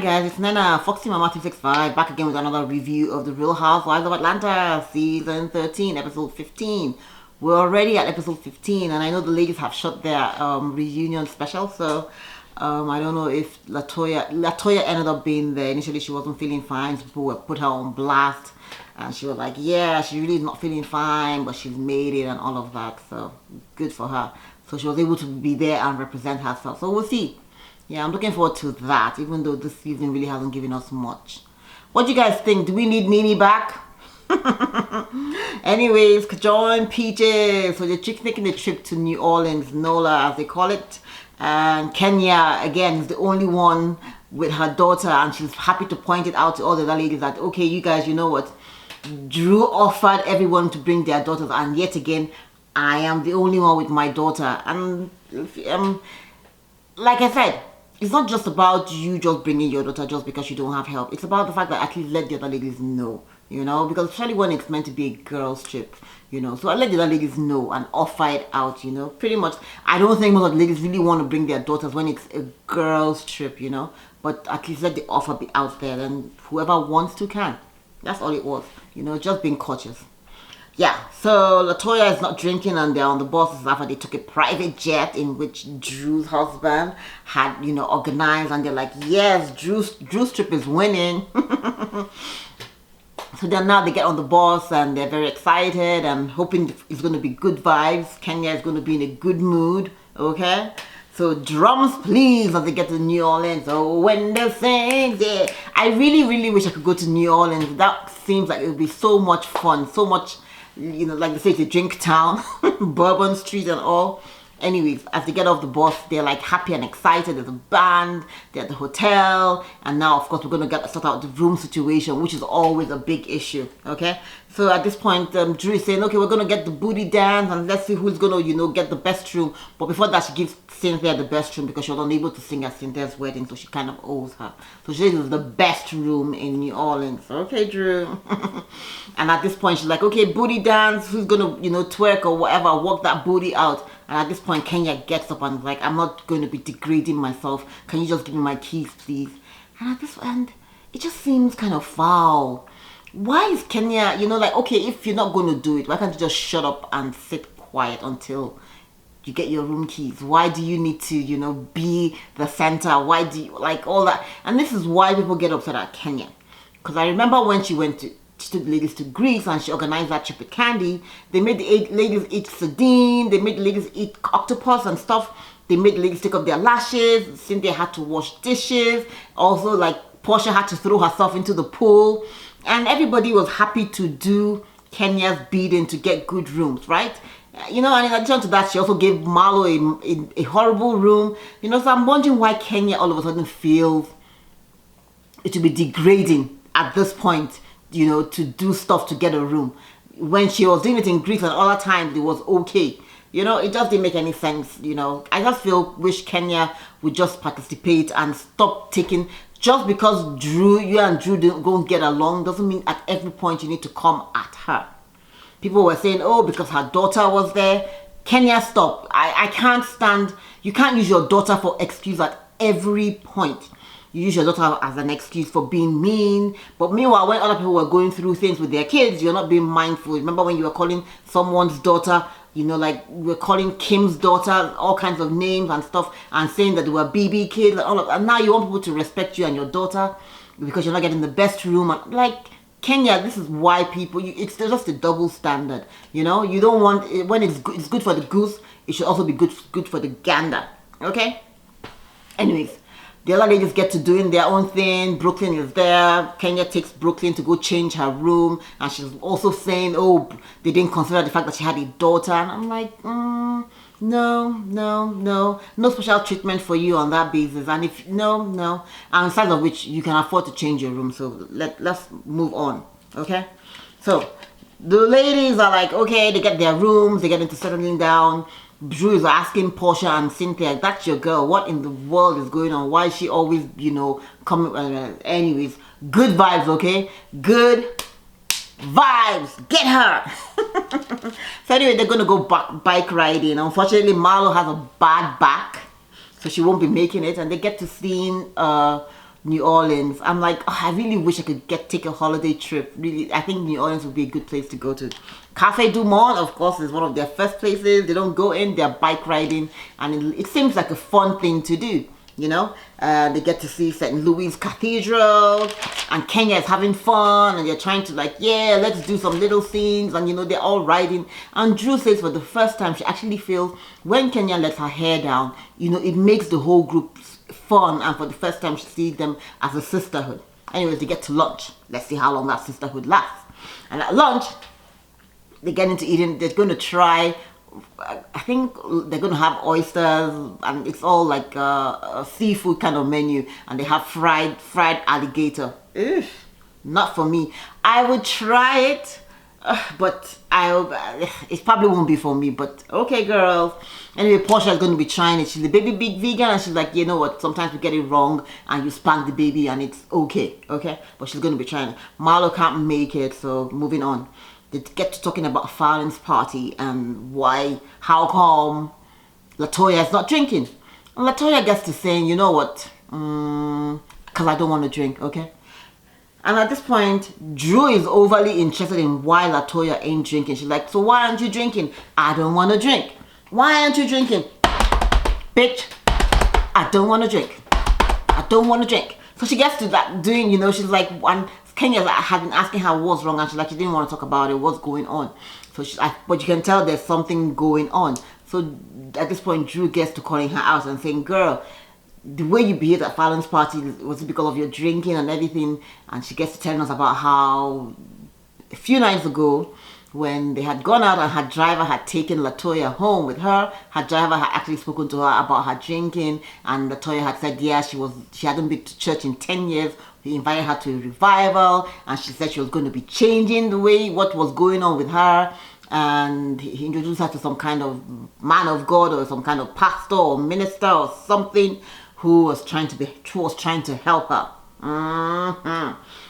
guys, it's Nana, Foxy Mama 265, back again with another review of The Real Housewives of Atlanta, Season 13, Episode 15. We're already at Episode 15, and I know the ladies have shot their reunion special, so I don't know if Latoya ended up being there. Initially, she wasn't feeling fine, so people put her on blast, and she was like, yeah, she really is not feeling fine, but she's made it and all of that, so good for her. So she was able to be there and represent herself, so we'll see. Yeah, I'm looking forward to that, even though this season really hasn't given us much. What do you guys think? Do we need Nene back? Anyways, Cajun Peaches. So the chick's making the trip to New Orleans, NOLA as they call it. And Kenya, again, is the only one with her daughter. And she's happy to point it out to all the other ladies that, okay, you guys, you know what? Drew offered everyone to bring their daughters. And yet again, I am the only one with my daughter. And like I said, it's not just about you just bringing your daughter just because you don't have help. It's about the fact that at least let the other ladies know, you know, because especially when it's meant to be a girls' trip, you know. So I let the other ladies know and offer it out, you know. Pretty much, I don't think most of the ladies really want to bring their daughters when it's a girls' trip, you know. But at least let the offer be out there, and whoever wants to can. That's all it was, you know, just being cautious. Yeah, so Latoya is not drinking and they're on the bus after they took a private jet in which Drew's husband had, you know, organized, and they're like, yes, Drew's trip is winning. So then now they get on the bus and they're very excited and hoping it's going to be good vibes. Kenya is going to be in a good mood, okay? So drums please as they get to New Orleans. Oh, when they sing, yeah. I really, really wish I could go to New Orleans. That seems like it would be so much fun, so much, you know, like they say, it's a drink town, Bourbon Street and all. Anyways, as they get off the bus, they're like happy and excited. There's a band, they're at the hotel, and now of course we're gonna sort out the room situation, which is always a big issue, okay? So at this point, Drew is saying, okay, we're gonna get the booty dance and let's see who's gonna, you know, get the best room. But before that, she gives Cynthia the best room because she was unable to sing at Cynthia's wedding, so she kind of owes her. So she says it's the best room in New Orleans. Okay, Drew. And at this point, she's like, okay, booty dance, who's gonna, you know, twerk or whatever, work that booty out. And at this point, Kenya gets up and is like, I'm not going to be degrading myself. Can you just give me my keys, please? And at this end, it just seems kind of foul. Why is Kenya, you know, like, okay, if you're not going to do it, why can't you just shut up and sit quiet until you get your room keys? Why do you need to, you know, be the center? Why do you, like, all that? And this is why people get upset at Kenya. Because I remember when she took the ladies to Greece and she organized that trip with Candy. They made the ladies eat sardine, they made the ladies eat octopus and stuff. They made the ladies take off their lashes. Cynthia had to wash dishes. Also, like, Porsha had to throw herself into the pool. And everybody was happy to do Kenya's bidding to get good rooms, right? You know, and in addition to that, she also gave Marlo a horrible room. You know, so I'm wondering why Kenya all of a sudden feels it would be degrading at this point, you know, to do stuff to get a room. When she was doing it in Greece and other times, it was okay. You know, it just didn't make any sense, you know. I just wish Kenya would just participate and stop taking, just because you and Drew don't get along, doesn't mean at every point you need to come at her. People were saying, oh, because her daughter was there. Kenya, stop. I can't stand, you can't use your daughter for excuse at every point. You use your daughter as an excuse for being mean. But meanwhile, when other people were going through things with their kids, you're not being mindful. Remember when you were calling someone's daughter, you know, like we were calling Kim's daughter all kinds of names and stuff and saying that they were BB kids and all of that. And now you want people to respect you and your daughter because you're not getting the best room. And like, Kenya, this is why people, it's just a double standard. You know, you don't want, when it's good for the goose, it should also be good for the gander. Okay? Anyways. The other ladies get to doing their own thing. Brooklyn is there. Kenya takes Brooklyn to go change her room. And she's also saying, oh, they didn't consider the fact that she had a daughter. And I'm like, no special treatment for you on that basis. And if, no. And besides of which, you can afford to change your room. So let's move on, okay? So the ladies are like, okay, they get their rooms. They get into settling down. Drew is asking Porsha and Cynthia, that's your girl, what in the world is going on? Why is she always, you know, coming? Anyways, good vibes, okay? Good vibes. Get her. So anyway, they're going to go bike riding. Unfortunately, Marlo has a bad back, so she won't be making it. And they get to see New Orleans. I'm like, oh, I really wish I could take a holiday trip. Really, I think New Orleans would be a good place to go to. Cafe Du Monde, of course, is one of their first places. They don't go in, they're bike riding, and it seems like a fun thing to do. You know, they get to see St. Louis Cathedral, and Kenya is having fun, and they're trying to like, yeah, let's do some little scenes, and you know, they're all riding. And Drew says for the first time, she actually feels when Kenya lets her hair down, you know, it makes the whole group fun, and for the first time, she sees them as a sisterhood. Anyways, they get to lunch. Let's see how long that sisterhood lasts. And at lunch, they get into eating. They're going to try, I think they're going to have oysters, and it's all like a seafood kind of menu, and they have fried alligator. Ugh, not for me. I would try it, but it probably won't be for me. But okay, girls. Anyway, Porsha is going to be trying it. She's a baby big vegan, and she's like, you know what, sometimes we get it wrong and you spank the baby and it's okay, but she's going to be trying it. Marlo can't make it, so moving on. They get to talking about Fallon's party and how come Latoya is not drinking. And Latoya gets to saying, you know what, because I don't want to drink, okay? And at this point, Drew is overly interested in why Latoya ain't drinking. She's like, so why aren't you drinking? I don't want to drink. Why aren't you drinking? Bitch, I don't want to drink. I don't want to drink. So she gets to that doing, you know, she's like, Kenya had been asking her what's wrong, and she's like, she didn't want to talk about it, what's going on. So but you can tell there's something going on. So at this point, Drew gets to calling her out and saying, girl, the way you behaved at Fallon's party, was it because of your drinking and everything? And she gets to telling us about how a few nights ago, when they had gone out and her driver had taken Latoya home with her, her driver had actually spoken to her about her drinking, and Latoya had said, yeah, she hadn't been to church in 10 years. He invited her to a revival, and she said she was going to be changing what was going on with her, and he introduced her to some kind of man of God or some kind of pastor or minister or something who was trying to help her.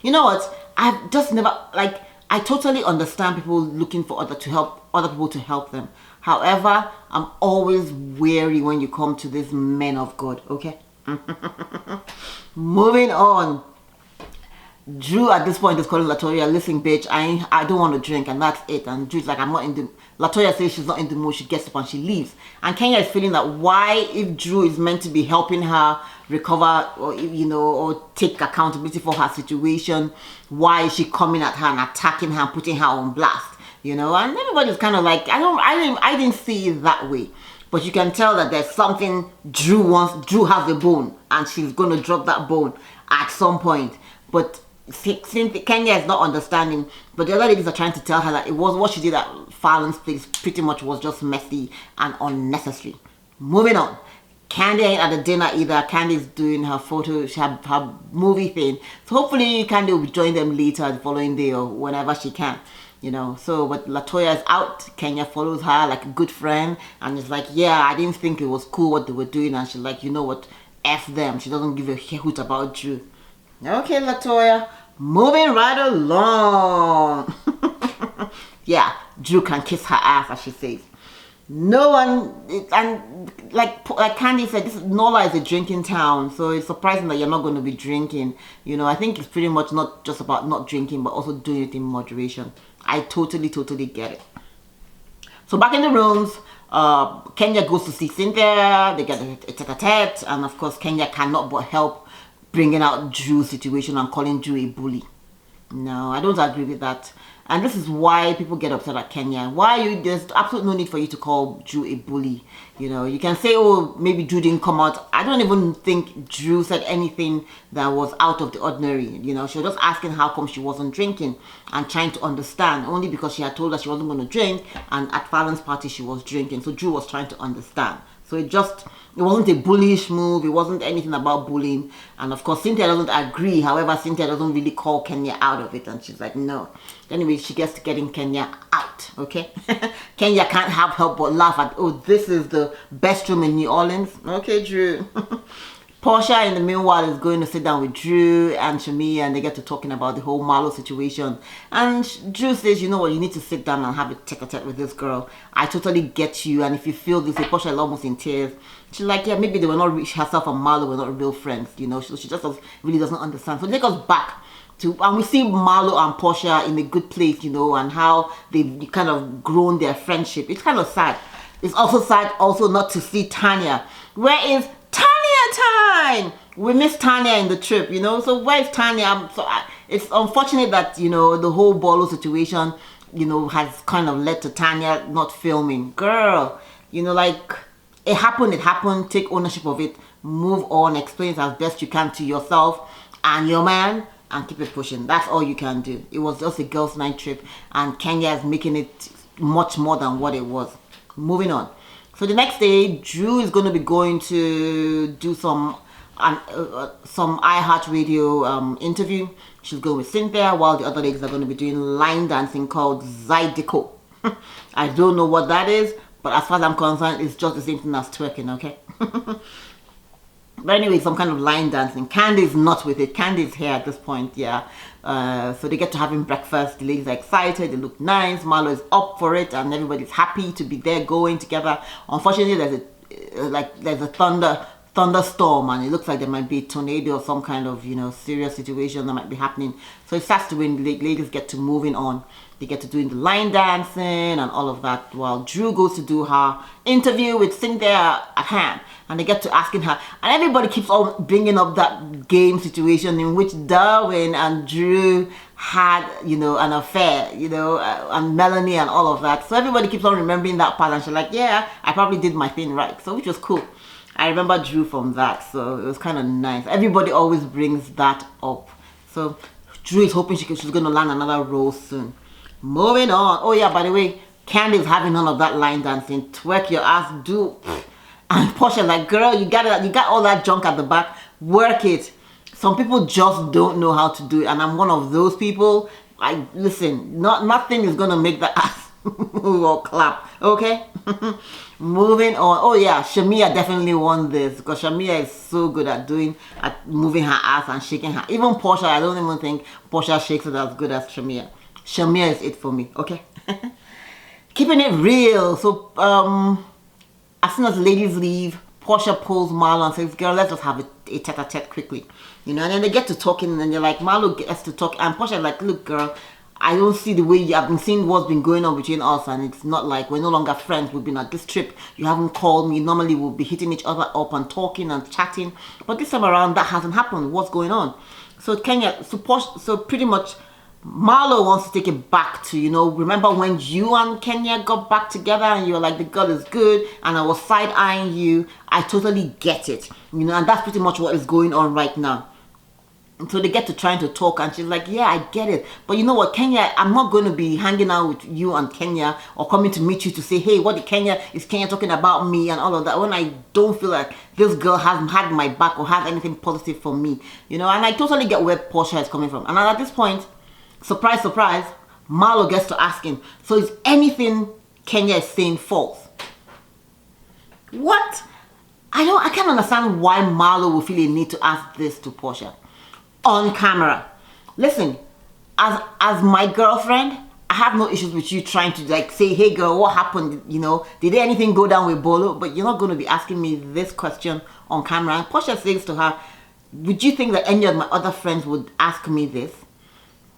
You know what? I've just never, like, I totally understand people looking for other people to help them. However, I'm always wary when you come to these men of God, okay? Moving on. Drew at this point is calling Latoya, listen bitch, I don't want to drink, and that's it. And Drew's like, I'm not in the, Latoya says she's not in the mood, she gets up and she leaves. And Kenya is feeling that why, if Drew is meant to be helping her recover or, you know, or take accountability for her situation, why is she coming at her and attacking her and putting her on blast, you know? And everybody's kind of like, I didn't see it that way. But you can tell that there's something Drew has a bone, and she's going to drop that bone at some point. But Kenya is not understanding, but the other ladies are trying to tell her that it was what she did at Fallon's place pretty much was just messy and unnecessary. Moving on. Candy ain't at the dinner either. Candy's doing her her movie thing. So hopefully Candy will join them later the following day or whenever she can. You know, so but Latoya is out. Kenya follows her like a good friend and is like, yeah, I didn't think it was cool what they were doing. And she's like, you know what, F them. She doesn't give a hoot about Drew. Okay, Latoya, moving right along. Yeah, Drew can kiss her ass, as she says. No one, and like Candy said, Nola is a drinking town, so it's surprising that you're not going to be drinking. You know, I think it's pretty much not just about not drinking, but also doing it in moderation. I totally get it. So back in the rooms, Kenya goes to see Cynthia. They get a tete-a-tete, and of course Kenya cannot but help bringing out Drew's situation and calling Drew a bully. No, I don't agree with that. And this is why people get upset at Kenya. There's absolutely no need for you to call Drew a bully. You know, you can say, oh, maybe Drew didn't come out. I don't even think Drew said anything that was out of the ordinary. You know, she was just asking how come she wasn't drinking and trying to understand, only because she had told her she wasn't going to drink, and at Fallon's party she was drinking. So Drew was trying to understand. So it wasn't a bullish move. It wasn't anything about bullying. And of course, Cynthia doesn't agree. However, Cynthia doesn't really call Kenya out of it. And she's like, no. Anyway, she gets to getting Kenya out, okay? Kenya can't help but laugh at, oh, this is the best room in New Orleans. Okay, Drew. Porsha, in the meanwhile, is going to sit down with Drew and Shamia, and they get to talking about the whole Marlo situation. And Drew says, you know what, you need to sit down and have a tete-a-tete with this girl. I totally get you, and if you feel this way, Porsha is almost in tears. She's like, yeah, maybe they were not, herself and Marlo were not real friends, you know. So she just really doesn't understand. So they take us back to, and we see Marlo and Porsha in a good place, you know, and how they've kind of grown their friendship. It's kind of sad. It's also sad also not to see Tanya. Where is Tanya time? We miss Tanya in the trip, you know. So where is Tanya? It's unfortunate that, you know, the whole Bolo situation, you know, has kind of led to Tanya not filming. Girl, you know, like, it happened. Take ownership of it. Move on. Explain it as best you can to yourself and your man, and keep it pushing. That's all you can do. It was just a girls' night trip, and Kenya is making it much more than what it was. Moving on. So the next day, Drew is going to be going to do some iHeartRadio interview. She's going with Cynthia, while the other ladies are going to be doing line dancing called Zydeco. I don't know what that is, but as far as I'm concerned, it's just the same thing as twerking, okay? But anyway, some kind of line dancing. Candy's not with it. Candy's here at this point, yeah. So they get to having breakfast. The ladies are excited. They look nice. Marlo is up for it, and everybody's happy to be there going together. Unfortunately, there's a thunderstorm, and it looks like there might be a tornado or some kind of, you know, serious situation that might be happening. So it starts to when the ladies get to moving on. They get to doing the line dancing and all of that, while Drew goes to do her interview with Cynthia at hand. And they get to asking her, and everybody keeps on bringing up that game situation in which Darwin and Drew had, you know, an affair, you know, and Melanie and all of that. So everybody keeps on remembering that part, and she's like, yeah, I probably did my thing right. So which was cool. I remember Drew from that, so it was kind of nice. Everybody always brings that up. So Drew is hoping she's going to land another role soon. Moving on. Oh yeah, by the way, Candy's having none of that line dancing. Twerk your ass, do. And Porsha like, girl, you got all that junk at the back. Work it. Some people just don't know how to do it, and I'm one of those people. Listen, nothing is gonna make the ass move or clap. Okay. Moving on. Oh yeah, Shamia definitely won this, because Shamia is so good at moving her ass and shaking her. Even Porsha, I don't even think Porsha shakes it as good as Shamia. Shamia is it for me. Okay. Keeping it real. So as soon as the ladies leave, Porsha pulls Marlo and says, girl, let's just have a tete-a-tete quickly. You know, and then they get to talking, and they're like, Marlo gets to talk, and Porsha's like, look, girl, I don't see the way I've been seeing what's been going on between us, and it's not like we're no longer friends. We've been at this trip. You haven't called me. Normally we'll be hitting each other up and talking and chatting, but this time around that hasn't happened. What's going on? So so pretty much Marlo wants to take it back to, you know, remember when you and Kenya got back together and you were like, the girl is good, and I was side-eyeing you. I totally get it, you know, and that's pretty much what is going on right now. And so they get to trying to talk, and she's like, yeah, I get it, but you know what, Kenya, I'm not going to be hanging out with you and Kenya, or coming to meet you to say, hey, what is Kenya talking about me and all of that, when I don't feel like this girl has had my back or has anything positive for me, you know. And I totally get where Porsha is coming from. And at this point, surprise, surprise, Marlo gets to asking, so is anything Kenya is saying false? What? I can't understand why Marlo will feel a need to ask this to Porsha on camera. Listen, as my girlfriend, I have no issues with you trying to like say, hey girl, what happened? You know, did anything go down with Bolo? But you're not going to be asking me this question on camera. And Porsha says to her, would you think that any of my other friends would ask me this?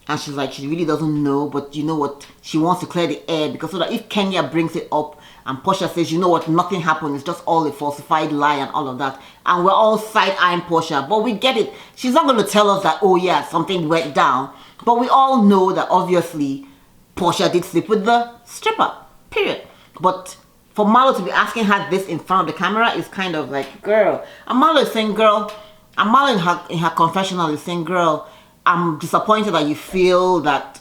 And she's like, she really doesn't know, but you know what? She wants to clear the air, because so that if Kenya brings it up and Porsha says, you know what, nothing happened, it's just all a falsified lie and all of that, and we're all side-eyeing Porsha, but we get it. She's not going to tell us that, oh yeah, something went down, but we all know that obviously Porsha did sleep with the stripper, period. But for Marlo to be asking her this in front of the camera is kind of like, girl. And Marlo is saying, girl, and Marlo in her confessional is saying, girl, I'm disappointed that you feel that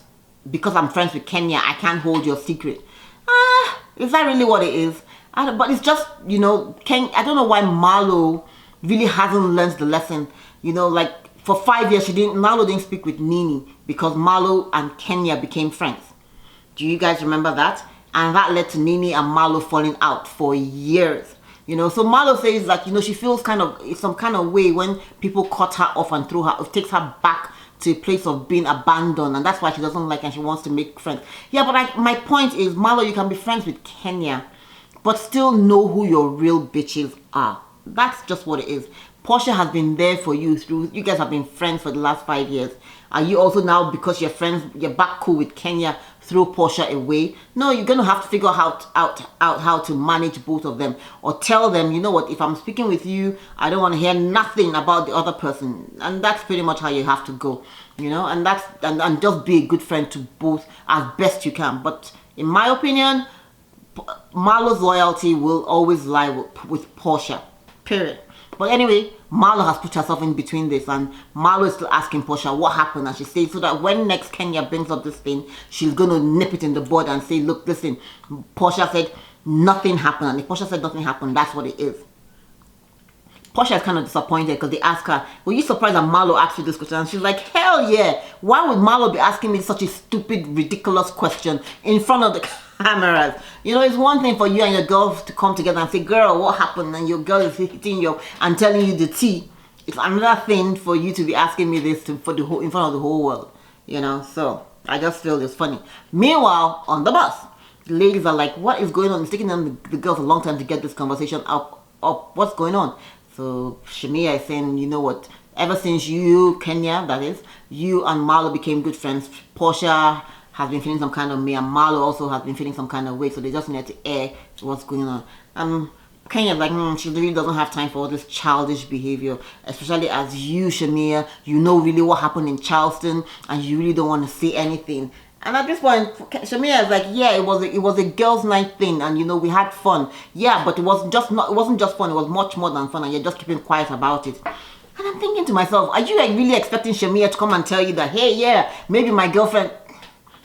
because I'm friends with Kenya, I can't hold your secret. Is that really what it is? But it's just, you know, I don't know why Marlo really hasn't learned the lesson. You know, like for 5 years, Marlo didn't speak with Nini because Marlo and Kenya became friends. Do you guys remember that? And that led to Nini and Marlo falling out for years. You know, so Marlo says that, you know, she feels kind of some kind of way when people cut her off and throw her, takes her back to a place of being abandoned, and that's why she doesn't like and she wants to make friends. Yeah, but my point is, Marlo, you can be friends with Kenya, but still know who your real bitches are. That's just what it is. Porsha has been there for you through, you guys have been friends for the last 5 years. Are you also now, because you're friends, you're back cool with Kenya, throw Porsha away? No, you're going to have to figure out how to manage both of them. Or tell them, you know what, if I'm speaking with you, I don't want to hear nothing about the other person. And that's pretty much how you have to go. You know, and that's and just be a good friend to both as best you can. But in my opinion, Marlo's loyalty will always lie with Porsha. Period. But anyway, Marlo has put herself in between this, and Marlo is still asking Porsha what happened, and she says so that when next Kenya brings up this thing, she's gonna nip it in the bud and say, look, listen, Porsha said nothing happened, and if Porsha said nothing happened, that's what it is. Porsha is kind of disappointed because they ask her, were you surprised that Marlo asked you this question? And she's like, hell yeah, why would Marlo be asking me such a stupid, ridiculous question in front of the cameras? You know, it's one thing for you and your girl to come together and say, girl, what happened? And your girl is hitting you and telling you the tea. It's another thing for you to be asking me this in front of the whole world. You know, so I just feel it's funny. Meanwhile, on the bus, the ladies are like, what is going on? It's taking them, the girls, a long time to get this conversation up. What's going on? So Shamia is saying, you know what, ever since you, Kenya, that is, you and Marlo became good friends, Porsha has been feeling some kind of way, and Marlo also has been feeling some kind of way, so they just need to air what's going on. Kenya's like, she really doesn't have time for all this childish behavior, especially as you, Shamia, you know really what happened in Charleston, and you really don't want to say anything. And at this point, Shamia is like, yeah, it was a girls' night thing, and you know we had fun. Yeah, but it wasn't just fun. It was much more than fun, and you're just keeping quiet about it. And I'm thinking to myself, are you like really expecting Shamia to come and tell you that, hey, yeah, maybe my girlfriend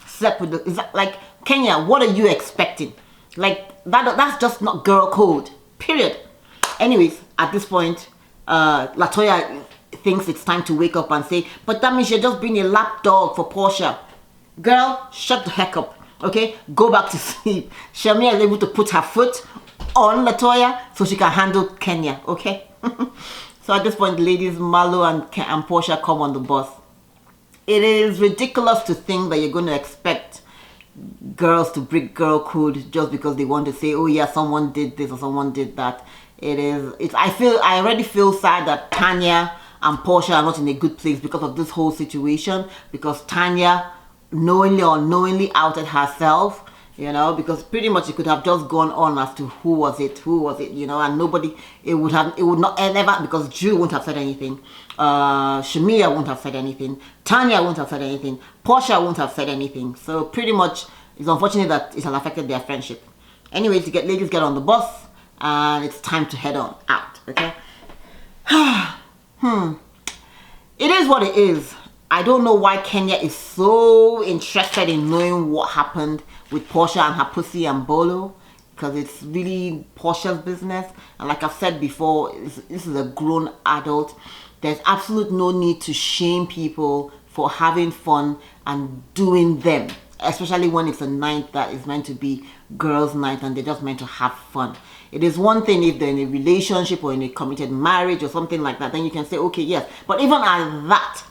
slept with the? Is that like, Kenya? What are you expecting? Like that's just not girl code. Period. Anyways, at this point, Latoya thinks it's time to wake up and say, but that means you're just being a lapdog for Porsha. Girl, shut the heck up, okay? Go back to sleep. Shamia is able to put her foot on Latoya so she can handle Kenya, okay? So at this point, the ladies, Marlo and Porsha come on the bus. It is ridiculous to think that you're going to expect girls to break girl code just because they want to say, oh yeah, someone did this or someone did that. I already feel sad that Tanya and Porsha are not in a good place because of this whole situation, because Tanya knowingly or unknowingly outed herself, you know, because pretty much it could have just gone on as to who was it, you know, and nobody, it would not ever, because Drew wouldn't have said anything, Shamia wouldn't have said anything, Tanya wouldn't have said anything, Porsha wouldn't have said anything. So pretty much it's unfortunate that it has affected their friendship. Anyway, ladies get on the bus and it's time to head on out, okay? It is what it is. I don't know why Kenya is so interested in knowing what happened with Porsha and her pussy and Bolo, because it's really Porsha's business. And like I've said before, this is a grown adult. There's absolute no need to shame people for having fun and doing them, especially when it's a night that is meant to be girls' night and they're just meant to have fun. It is one thing if they're in a relationship or in a committed marriage or something like that, then you can say, okay, yes. But even at that,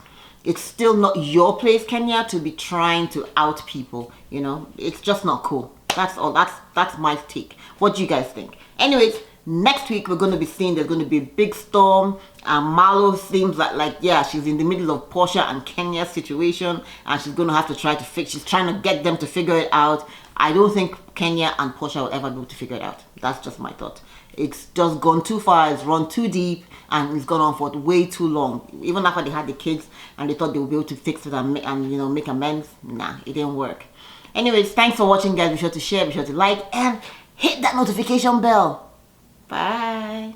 it's still not your place, Kenya, to be trying to out people, you know. It's just not cool. That's all. That's my take. What do you guys think? Anyways, next week we're going to be seeing there's going to be a big storm, and Marlo seems like yeah, she's in the middle of Porsha and Kenya's situation, and she's going to have to try to she's trying to get them to figure it out. I don't think Kenya and Porsha will ever be able to figure it out. That's just my thought. It's just gone too far, it's run too deep, and it's gone on for way too long. Even after they had the kids and they thought they would be able to fix it and you know, make amends, nah, it didn't work. Anyways, thanks for watching, guys. Be sure to share, be sure to like, and hit that notification bell. Bye.